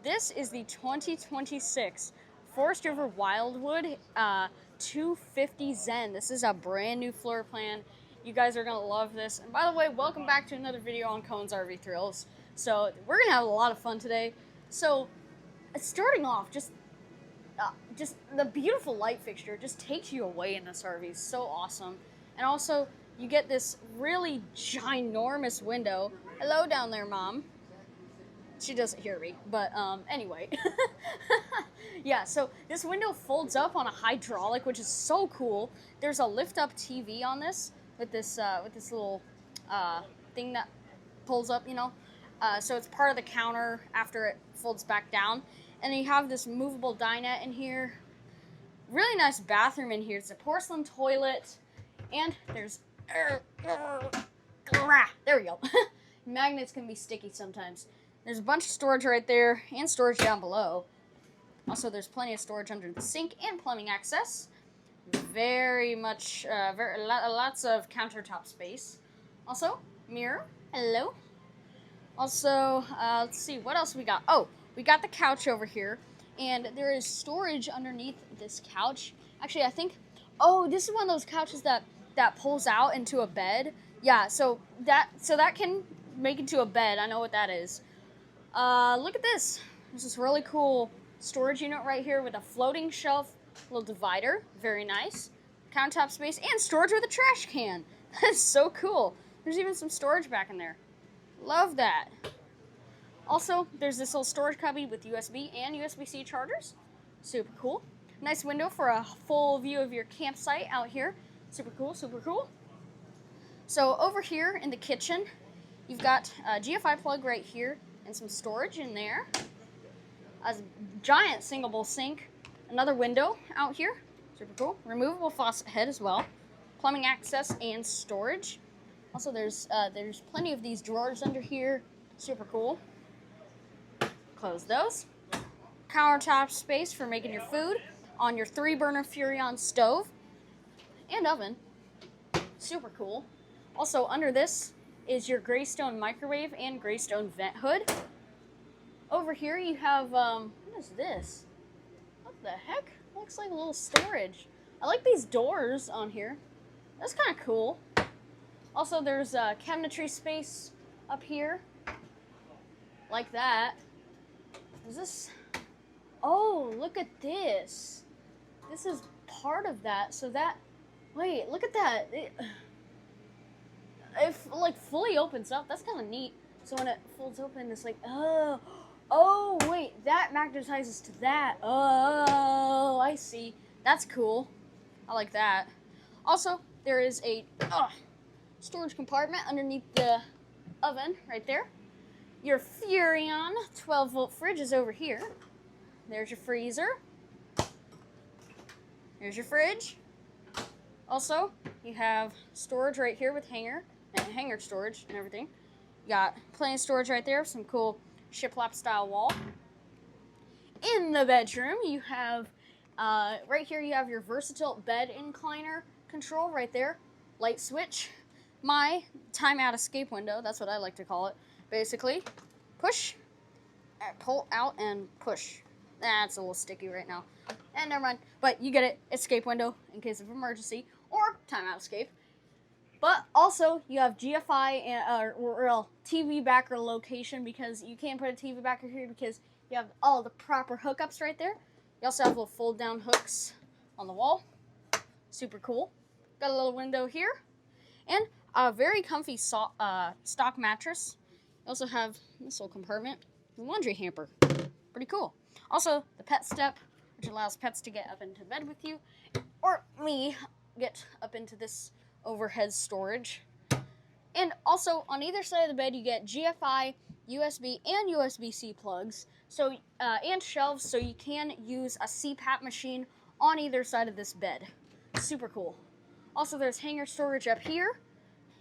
This is the 2026 Forest River Wildwood 250ZEN. This is a brand new floor plan. You guys are going to love this. And by the way, welcome back to another video on Cohen's RV Thrills. So we're going to have a lot of fun today. So starting off, just the beautiful light fixture just takes you away in this RV. It's so awesome. And also, you get this really ginormous window. Hello down there, Mom. She doesn't hear me, but anyway. Yeah, so this window folds up on a hydraulic, which is so cool. There's a lift-up TV on this with this little thing that pulls up, you know. So it's part of the counter after it folds back down. And you have this movable dinette in here. Really nice bathroom in here. It's a porcelain toilet. And there's... there we go. Magnets can be sticky sometimes. There's a bunch of storage right there and storage down below. Also, there's plenty of storage under the sink and plumbing access. Very much, lots of countertop space. Also, mirror. Hello. Also, let's see, what else we got? Oh, we got the couch over here. And there is storage underneath this couch. Actually, I think, oh, this is one of those couches that pulls out into a bed. Yeah, so that can make into a bed. I know what that is. Look at this. This is really cool storage unit right here with a floating shelf, little divider. Very nice. Countertop space and storage with a trash can. That's so cool. There's even some storage back in there. Love that. Also, there's this little storage cubby with USB and USB-C chargers. Super cool. Nice window for a full view of your campsite out here. Super cool, super cool. So over here in the kitchen, you've got a GFI plug right here and some storage in there. A giant single bowl sink. Another window out here. Super cool. Removable faucet head as well. Plumbing access and storage. Also, there's plenty of these drawers under here. Super cool. Close those. Countertop space for making your food on your 3-burner Furrion stove and oven. Super cool. Also, under this is your Greystone microwave and Greystone vent hood. Over here you have, what is this? What the heck? Looks like a little storage. I like these doors on here. That's kind of cool. Also, there's cabinetry space up here. Like that. Is this? Oh, look at this. This is part of that. So that, wait, look at that. It like fully opens up. That's kind of neat. So when it folds open, it's like, oh, wait, that magnetizes to that. Oh, I see. That's cool. I like that. Also, there is a storage compartment underneath the oven right there. Your Furrion 12-volt fridge is over here. There's your freezer. Here's your fridge. Also, you have storage right here with hanger storage and everything. You got plenty of storage right there, some cool shiplap style wall. In the bedroom, you have, right here you have your versatile bed incliner control right there. Light switch. My timeout escape window, that's what I like to call it. Basically, push, pull out and push. That's a little sticky right now. And never mind, but you get it, escape window in case of emergency or timeout escape. But also, you have GFI and or TV backer location because you can't put a TV backer here because you have all the proper hookups right there. You also have little fold-down hooks on the wall. Super cool. Got a little window here. And a very comfy stock mattress. You also have this little compartment, the laundry hamper. Pretty cool. Also, the pet step, which allows pets to get up into bed with you, or me get up into this overhead storage. And also, on either side of the bed, you get GFI, USB, and USB-C plugs, so and shelves, so you can use a CPAP machine on either side of this bed. Super cool. Also, there's hanger storage up here,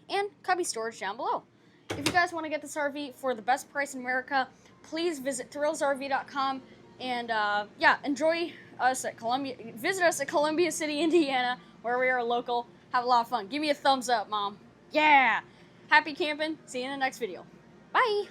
and cubby storage down below. If you guys want to get this RV for the best price in America, please visit thrillsrv.com and yeah, enjoy us at visit us at Columbia City, Indiana, where we are local. Have a lot of fun. Give me a thumbs up, Mom. Yeah! Happy camping. See you in the next video. Bye!